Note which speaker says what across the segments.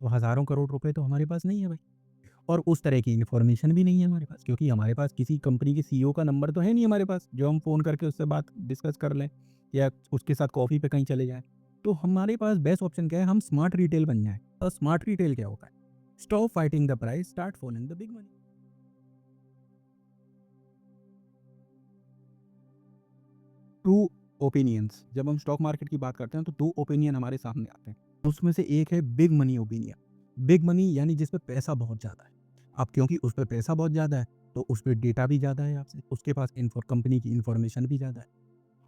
Speaker 1: तो हज़ारों करोड़ रुपए तो हमारे पास नहीं है भाई। और उस तरह की इन्फॉर्मेशन भी नहीं है हमारे पास, क्योंकि हमारे पास किसी कंपनी के सीईओ का नंबर तो है नहीं हमारे पास, जो हम फ़ोन करके उससे बात डिस्कस कर लें या उसके साथ कॉफ़ी पे कहीं चले जाएँ। तो हमारे पास बेस्ट ऑप्शन क्या है, हम स्मार्ट रिटेल बन जाएँ। और स्मार्ट रिटेल क्या होता है? Stop fighting the price, start following the big money. To opinions, जब हम स्टॉक मार्केट की बात करते हैं तो 2 ओपिनियन हमारे सामने आते हैं। उसमें से एक है big money opinion. Big money यानी जिस पे पैसा बहुत ज़्यादा है। अब क्योंकि उस पे पैसा बहुत ज़्यादा है, तो उस पे डेटा भी ज़्यादा है आपसे, उसके पास कंपनी की इन्फॉर्मेशन भी ज़्यादा है।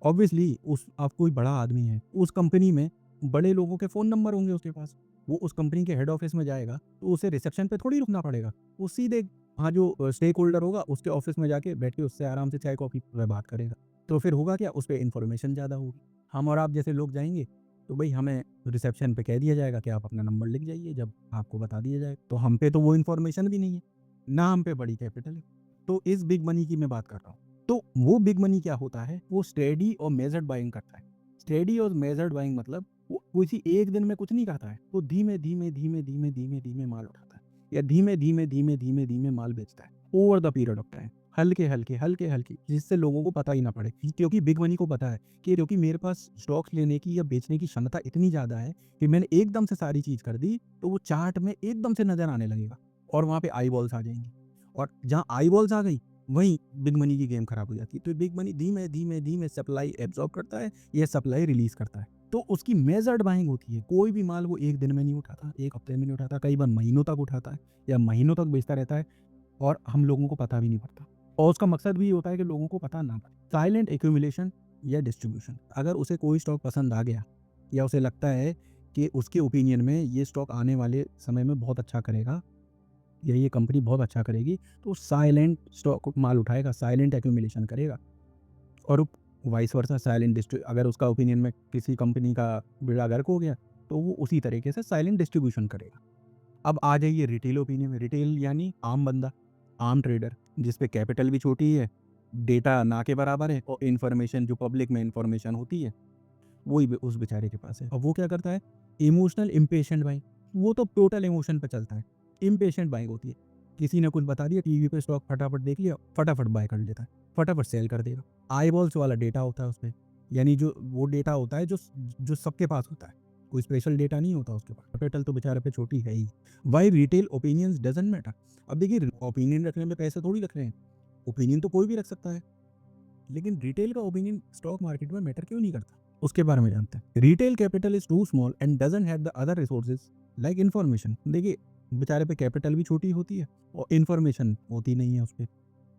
Speaker 1: ऑब्वियसली उस आप कोई बड़ा आदमी है, उस कंपनी में बड़े लोगों के फ़ोन नंबर होंगे उसके पास। वो उस कंपनी के हेड ऑफ़िस में जाएगा, तो उसे रिसेप्शन पे थोड़ी रुकना पड़ेगा। वो सीधे वहाँ जो स्टेक होल्डर होगा, उसके ऑफ़िस में जाके बैठ के उससे आराम से चाय-कॉफ़ी पे बात करेगा। तो फिर होगा क्या, उस पे इन्फॉर्मेशन ज़्यादा होगी। हम और आप जैसे लोग जाएँगे, तो भई हमें रिसेप्शन पे कह दिया जाएगा कि आप अपना नंबर लिख जाइए, जब आपको बता दिया जाएगा। तो हम पे तो वो इन्फॉर्मेशन भी नहीं है, ना हम पे बड़ी कैपिटल है। तो इस बिग मनी की मैं बात कर रहा हूँ। तो वो बिग मनी क्या होता है, वो स्टेडी और मेजर्ड बाइंग करता है। स्टेडी और मेजर्ड बाइंग मतलब वो किसी एक दिन में कुछ नहीं करता है, वो धीमे धीमे धीमे धीमे धीमे धीमे माल उठाता है, या धीमे धीमे धीमे धीमे धीमे माल बेचता है over the period of time, हल्के हल्के हल्के हल्के, जिससे लोगों को पता ही ना पड़े। क्योंकि बिग मनी को पता है कि क्योंकि मेरे पास स्टॉक्स लेने की या बेचने की क्षमता इतनी ज्यादा है कि मैंने एकदम से सारी चीज कर दी, तो वो चार्ट में एकदम से नजर आने लगेगा और वहां पे आई बॉल्स आ जाएंगी। और जहाँ आई बॉल्स आ गई, वहीं बिग मनी की गेम खराब हो जाती है। तो बिग मनी धीमे धीमे धीमे सप्लाई एब्जॉर्ब करता है या सप्लाई रिलीज करता है। तो उसकी मेजर्ड बाइंग होती है। कोई भी माल वो एक दिन में नहीं उठाता, एक हफ्ते में नहीं उठाता, कई बार महीनों तक उठाता है या महीनों तक बेचता रहता है, और हम लोगों को पता भी नहीं पड़ता। और उसका मकसद भी ये होता है कि लोगों को पता ना पड़े। साइलेंट एक्यूमुलेशन या डिस्ट्रीब्यूशन, अगर उसे कोई स्टॉक पसंद आ गया या उसे लगता है कि उसके ओपिनियन में ये स्टॉक आने वाले समय में बहुत अच्छा करेगा या ये कंपनी बहुत अच्छा करेगी, तो साइलेंट स्टॉक माल उठाएगा, साइलेंट एक्यूमुलेशन करेगा। और वाइस वर्सा साइलेंट अगर उसका ओपिनियन में किसी कंपनी का बेड़ा गर्क हो गया, तो वो उसी तरीके से साइलेंट डिस्ट्रीब्यूशन करेगा। अब आ जाइए रिटेल ओपिनियन में। रिटेल यानी आम बंदा, आम ट्रेडर, जिस पे कैपिटल भी छोटी है, डेटा ना के बराबर है, और इन्फॉर्मेशन जो पब्लिक में इन्फॉर्मेशन होती है वही उस बेचारे के पास है। अब वो क्या करता है, इमोशनल इम्पेशेंट बाइंग। वो तो टोटल इमोशन पे चलता है। इम्पेशेंट बाइंग होती है, किसी ने कुछ बता दिया टीवी पे, स्टॉक फटाफट देख लिया, फटाफट बाय कर लेता है, फटाफट सेल कर देगा। आई बॉल्स वाला डेटा होता है उस पे, यानी जो वो डेटा होता है जो जो सबके पास होता है, कोई स्पेशल डेटा नहीं होता उसके पास। कैपिटल तो बेचारे पे छोटी है ही। Why retail opinions doesn't matter. अब देखिए, ओपिनियन रखने में पैसे थोड़ी रख रहे हैं, ओपिनियन तो कोई भी रख सकता है, लेकिन रिटेल का ओपिनियन स्टॉक मार्केट में मैटर क्यों नहीं करता, उसके बारे में जानते हैं। Retail capital is too small and doesn't have the other resources like information. देखिए, बेचारे पे कैपिटल भी छोटी होती है और इन्फॉर्मेशन होती नहीं है उस पर,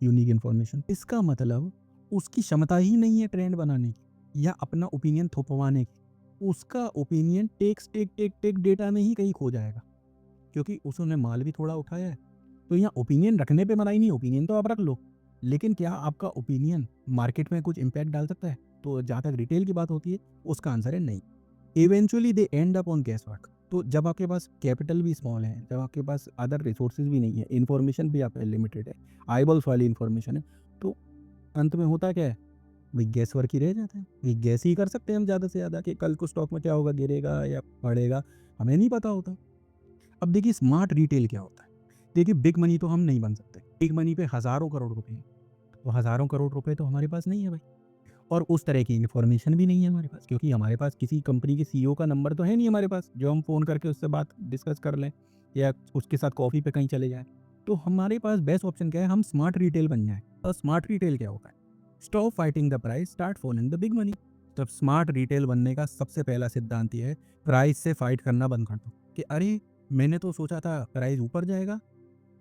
Speaker 1: यूनिक इन्फॉर्मेशन। इसका मतलब उसकी क्षमता ही नहीं है ट्रेंड बनाने की या अपना ओपिनियन थोपवाने की। उसका opinion takes take take take data में ही कहीं खो जाएगा, क्योंकि उसने माल भी थोड़ा उठाया है। तो यहाँ ओपिनियन रखने पे मनाही नहीं, ओपिनियन तो आप रख लो, लेकिन क्या आपका ओपिनियन मार्केट में कुछ इम्पैक्ट डाल सकता है? तो जहाँ तक रिटेल की बात होती है, उसका आंसर है नहीं। Eventually they and up on gas work. तो जब आपके पास कैपिटल भी स्मॉल है, जब आपके पास अदर रिसोर्सेज भी नहीं है, इन्फॉर्मेशन भी आप लिमिटेड है, आईबॉल्स वाली इन्फॉर्मेशन है, तो अंत में होता क्या है, वही गैस वर्क ही रह जाता है। ये गैस ही कर सकते हैं हम ज़्यादा से ज़्यादा कि कल को स्टॉक में क्या होगा, गिरेगा या बढ़ेगा, हमें नहीं पता होता। अब देखिए स्मार्ट रिटेल क्या होता है। देखिए, बिग मनी तो हम नहीं बन सकते। बिग मनी पे हज़ारों करोड़ रुपए हैं, तो हज़ारों करोड़ रुपए तो हमारे पास नहीं है भाई। और उस तरह की इन्फॉर्मेशन भी नहीं है हमारे पास, क्योंकि हमारे पास किसी कंपनी के सीईओ का नंबर तो है नहीं हमारे पास, जो हम फ़ोन करके उससे बात डिस्कस कर लें या उसके साथ कॉफ़ी पे कहीं चले जाएँ। तो हमारे पास बेस्ट ऑप्शन क्या है, हम स्मार्ट रिटेल बन जाएँ। और स्मार्ट रिटेल क्या होता है? Stop fighting the price, start following the big money. तब स्मार्ट रिटेल बनने का सबसे पहला सिद्धांत ये है, प्राइस से फाइट करना बंद कर दो कि अरे, मैंने तो सोचा था प्राइस ऊपर जाएगा,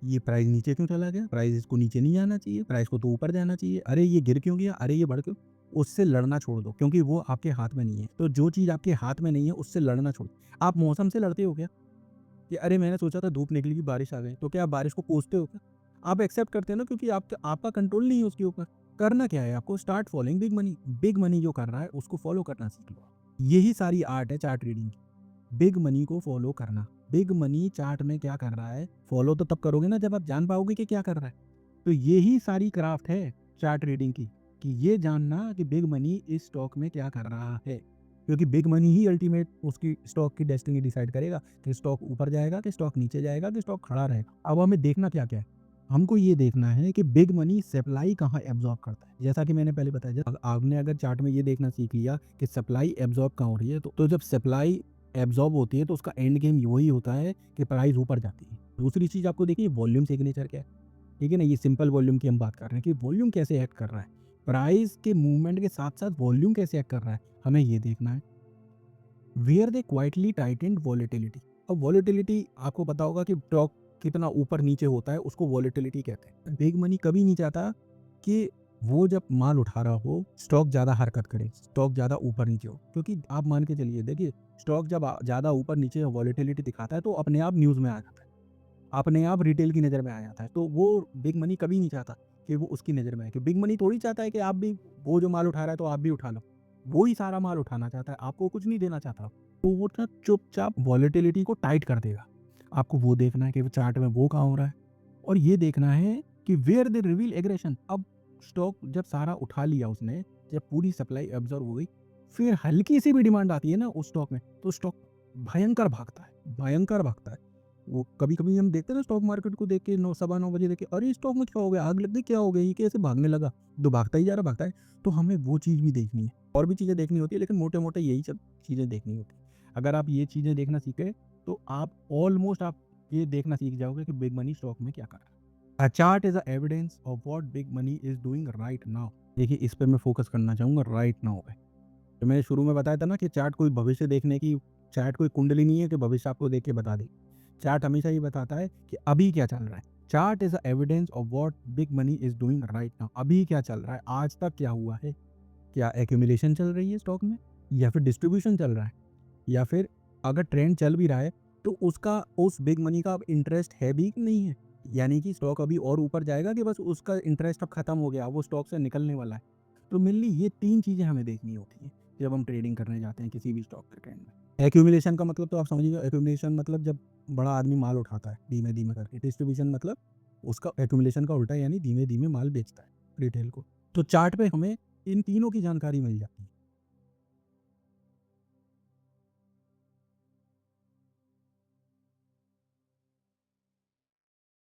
Speaker 1: ये प्राइस नीचे क्यों चला गया? प्राइस इसको नीचे नहीं जाना चाहिए, प्राइस को तो ऊपर जाना चाहिए। अरे, ये गिर क्यों गया? अरे, ये बढ़ क्यों? उससे लड़ना छोड़ दो, क्योंकि वो आपके हाथ में नहीं है। तो जो चीज़ आपके हाथ में नहीं है, उससे लड़ना छोड़ दो। आप मौसम से लड़ते हो क्या? कि अरे, मैंने सोचा था धूप निकलेगी, बारिश आ गई, तो क्या आप बारिश को कोसते हो क्या? आप एक्सेप्ट करते हो ना, क्योंकि आपका आपका कंट्रोल नहीं है उसके ऊपर। करना क्या है आपको? Start following big money. Big money जो कर रहा है उसको फॉलो करना सीख लो। यही सारी आर्ट है चार्ट रीडिंग की, बिग मनी को फॉलो करना। बिग मनी चार्ट में क्या कर रहा है, फॉलो तो तब करोगे ना जब आप जान पाओगे कि क्या कर रहा है। तो यही सारी क्राफ्ट है चार्ट रीडिंग की, कि ये जानना कि बिग मनी इस स्टॉक में क्या कर रहा है। क्योंकि बिग मनी ही अल्टीमेट उसकी स्टॉक की डेस्टिनी डिसाइड करेगा कि स्टॉक ऊपर जाएगा कि स्टॉक नीचे जाएगा कि स्टॉक खड़ा रहेगा। अब हमें देखना क्या-क्या है? हमको ये देखना है कि बिग मनी सप्लाई कहाँ एब्ज़ॉर्ब करता है। जैसा कि मैंने पहले बताया, आपने अगर चार्ट में ये देखना सीख लिया कि सप्लाई एब्ज़ॉर्ब कहाँ हो रही है, तो जब सप्लाई एब्ज़ॉर्ब होती है तो उसका एंड गेम वही होता है कि प्राइस ऊपर जाती है। दूसरी चीज़ आपको देखिए, वॉल्यूम सिग्नेचर क्या है, ठीक है ना? ये सिंपल वॉल्यूम की हम बात कर रहे हैं कि वॉल्यूम कैसे एक्ट कर रहा है। प्राइस के मूवमेंट के साथ-साथ वॉल्यूम कैसे एक्ट कर रहा है, हमें ये देखना है। Where they quietly tightened volatility. अब वॉलेटिलिटी आपको पता होगा कि स्टॉक कितना ऊपर नीचे होता है, उसको वॉलेटिलिटी कहते हैं। बिग मनी कभी नहीं चाहता कि वो जब माल उठा रहा हो स्टॉक ज़्यादा हरकत करे, स्टॉक ज़्यादा ऊपर नीचे हो, क्योंकि आप मान के चलिए, देखिए स्टॉक जब ज़्यादा ऊपर नीचे वॉलेटिलिटी दिखाता है तो अपने आप न्यूज़ में आ जाता है, अपने आप रिटेल की नज़र में आ जाता है। तो वो बिग मनी कभी नहीं चाहता कि वो उसकी नज़र में आए, कि बिग मनी थोड़ी चाहता है कि आप भी वो जो माल उठा रहा है तो आप भी उठा लो। वो ही सारा माल उठाना चाहता है, आपको कुछ नहीं देना चाहता। तो वो ना चुपचाप वॉलेटिलिटी को टाइट कर देगा। आपको वो देखना है कि वो चार्ट में वो कहाँ हो रहा है, और ये देखना है कि वेयर दे रिवील एग्रेशन। अब स्टॉक जब सारा उठा लिया उसने, जब पूरी सप्लाई अब्ज़ॉर्ब हो गई, फिर हल्की-सी भी डिमांड आती है ना उस स्टॉक में, तो स्टॉक भयंकर भागता है, भयंकर भागता है। वो कभी-कभी हम देखते हैं ना स्टॉक मार्केट को देख के 9 सवा 9 बजे देख के, अरे! स्टॉक में क्या हो गया? आग लग गई? क्या हो गया? ये कैसे भागने लगा? तो भागता ही जा रहा, भागता है। तो हमें वो चीज़ भी देखनी है। और भी चीज़ें देखनी होती है, लेकिन मोटे-मोटे यही सब चीज़ें देखनी होती है। अगर आप ये चीज़ें देखना सीखे तो आप ऑलमोस्ट आप ये देखना सीख जाओगे कि बिग मनी स्टॉक में क्या कर रहा है। अ chart is a evidence of what big money is doing right now. देखिए, इस पे मैं फोकस करना चाहूँगा, राइट नाउ पे। तो मैंने शुरू में बताया था ना कि चार्ट कोई भविष्य देखने की, चार्ट कोई कुंडली नहीं है कि भविष्य आपको देख के बता दे। चार्ट हमेशा ये बताता है कि अभी क्या चल रहा है। Chart is a evidence of what big money is doing right now. अभी क्या चल रहा है, आज तक क्या हुआ है? क्या एक्यूमुलेशन चल रही है स्टॉक में, या फिर डिस्ट्रीब्यूशन चल रहा है, या फिर अगर ट्रेंड चल भी रहा है तो उसका उस बिग मनी का अब इंटरेस्ट है भी कि नहीं है? यानी कि स्टॉक अभी और ऊपर जाएगा कि बस उसका इंटरेस्ट अब खत्म हो गया, वो स्टॉक से निकलने वाला है। तो मेनली ये 3 चीज़ें हमें देखनी होती हैं जब हम ट्रेडिंग करने जाते हैं किसी भी स्टॉक के ट्रेंड में। एक्यूमुलेशन का मतलब तो आप समझिए, एक्यूमुलेशन मतलब जब बड़ा आदमी माल उठाता है धीमे-धीमे करके। डिस्ट्रीब्यूशन मतलब उसका एक्यूमुलेशन का उल्टा, यानी धीमे-धीमे माल बेचता है रिटेल को। तो चार्ट पे हमें इन तीनों की जानकारी मिल जाती है।